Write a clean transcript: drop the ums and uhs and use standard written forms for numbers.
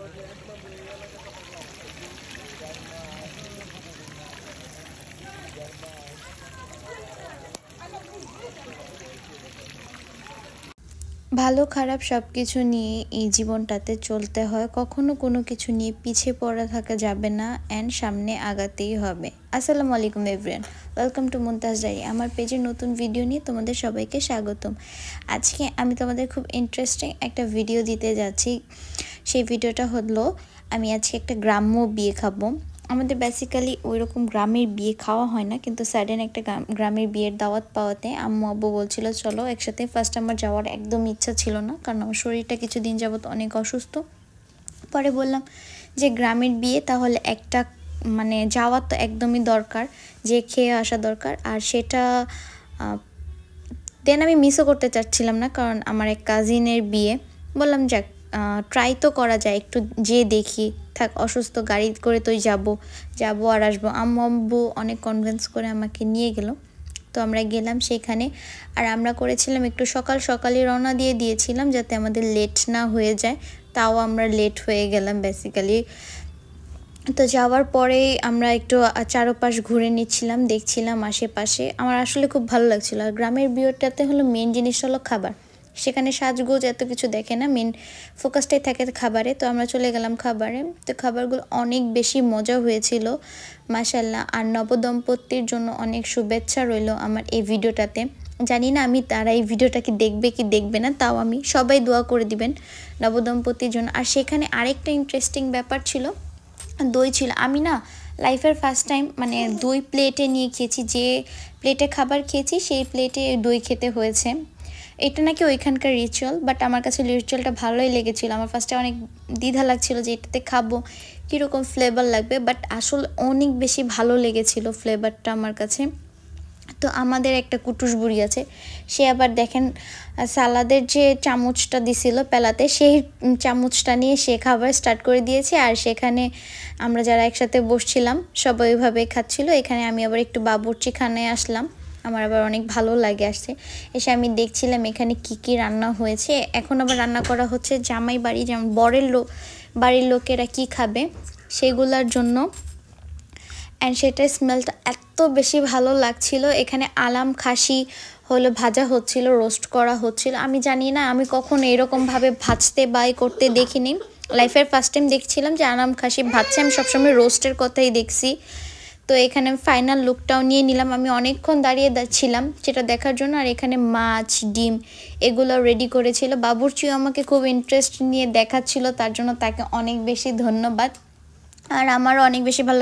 ভালো খারাপ সবকিছু নিয়ে এই জীবনটাতে চলতে হয়, কখনো কোনো কিছু নিয়ে পিছিয়ে পড়া থাকা যাবে না অ্যান্ড সামনে আগাতেই হবে। আসসালামু আলাইকুম everyone, welcome to Muntaz diary. আমার পেজের নতুন ভিডিও নিয়ে তোমাদের সবাইকে স্বাগতম। আজকে আমি তোমাদের খুব ইন্টারেস্টিং একটা ভিডিও দিতে যাচ্ছি। সেই ভিডিওটা হলো আমি আজকে একটা গ্রাম্য বিয়ে খাবো। আমাদের বেসিক্যালি ওইরকম গ্রামের বিয়ে খাওয়া হয় না, কিন্তু সাডেন একটা গ্রামের বিয়ের দাওয়াত পাওয়াতে আম্মু আব্বু বলছিল চলো একসাথে। ফার্স্ট আমার যাওয়ার একদম ইচ্ছা ছিল না, কারণ আমার শরীরটা কিছুদিন যাবত অনেক অসুস্থ। পরে বললাম যে গ্রামের বিয়ে তাহলে একটা মানে যাওয়া তো একদমই দরকার, যে খেয়ে আসা দরকার। আর সেটা দেন আমি মিসও করতে চাচ্ছিলাম না, কারণ আমার এক কাজিনের বিয়ে। বললাম যাক ট্রাই তো করা যায়, একটু যে দেখি, থাক অসুস্থ গাড়ি করে তোই যাবো আর আসবো। আম্মু অনেক কনভিন্স করে আমাকে নিয়ে গেল। তো আমরা গেলাম সেখানে, আর আমরা করেছিলাম একটু সকালে রওনা দিয়েছিলাম যাতে আমাদের লেট না হয়ে যায়। তাও আমরা লেট হয়ে গেলাম বেসিক্যালি। তো যাওয়ার পরেই আমরা একটু চারপাশ ঘুরে নিচ্ছিলাম, দেখছিলাম আশেপাশে। আমার আসলে খুব ভালো লাগছিল। আর গ্রামের বিয়েটাতে হলো মেন জিনিস হলো খাবার। সেখানে সাজগোজ এত কিছু দেখে না, মেন ফোকাসটাই থাকে খাবারে। তো আমরা চলে গেলাম খাবারে। তো খাবারগুলো অনেক বেশি মজা হয়েছিল মাশাআল্লাহ। আর নবদম্পতির জন্য অনেক শুভেচ্ছা রইল আমার এই ভিডিওটাতে। জানি না আমি তারা এই ভিডিওটা কি দেখবে না, তাও আমি সবাই দোয়া করে দিবেন নবদম্পতির জন্য। আর সেখানে আরেকটা ইন্টারেস্টিং ব্যাপার ছিল, দই ছিল। আমি না লাইফের ফার্স্ট টাইম মানে দই প্লেটে নিয়ে খেয়েছি, যে প্লেটে খাবার খেয়েছি সেই প্লেটে দই খেতে হয়েছে। এটা নাকি ওইখানকার রিচুয়াল, বাট আমার কাছে রিচুয়ালটা ভালোই লেগেছিলো। আমার ফার্স্টে অনেক দ্বিধা লাগছিল যে এটাতে খাবো কীরকম ফ্লেভার লাগবে, বাট আসলে অনেক বেশি ভালো লেগেছিলো ফ্লেভারটা আমার কাছে। তো আমাদের একটা কুটুস বুড়ি আছে, সে আবার দেখেন সালাদের যে চামচটা দিছিল পেলাতে, সেই চামচটা নিয়ে সে খাবার স্টার্ট করে দিয়েছে। আর সেখানে আমরা যারা একসাথে বসছিলাম সবাই ওইভাবে খাচ্ছিল। এখানে আমি আবার একটু বাবুর্চিখানায় আসলাম, আমার আবার অনেক ভালো লাগে আসছে। এসে আমি দেখছিলাম এখানে কি রান্না হয়েছে। এখন আবার রান্না করা হচ্ছে জামাই বাড়ি, যেমন বাড়ির লোকেরা কি খাবে সেগুলোর জন্য। অ্যান্ড সেটার স্মেলটা এত বেশি ভালো লাগছিল। এখানে আলাম খাসি হলো ভাজা হচ্ছিল, রোস্ট করা হচ্ছিল। আমি জানি না, আমি কখনো এরকমভাবে ভাজতে বা করতে দেখিনি। লাইফের ফার্স্ট টাইম দেখছিলাম যে আলাম খাসি ভাজছে। আমি সবসময় রোস্টের কথাই দেখছি। তো এখানে ফাইনাল লুকটাও নিয়ে নিলাম। আমি অনেকক্ষণ দাঁড়িয়ে ছিলাম সেটা দেখার জন্য। আর এখানে মাছ ডিম এগুলো রেডি করেছিল। বাবুর্চিও আমাকে খুব ইন্টারেস্ট নিয়ে দেখাচ্ছিল, তার জন্য তাকে অনেক বেশি ধন্যবাদ। আর আমারও অনেক বেশি ভালো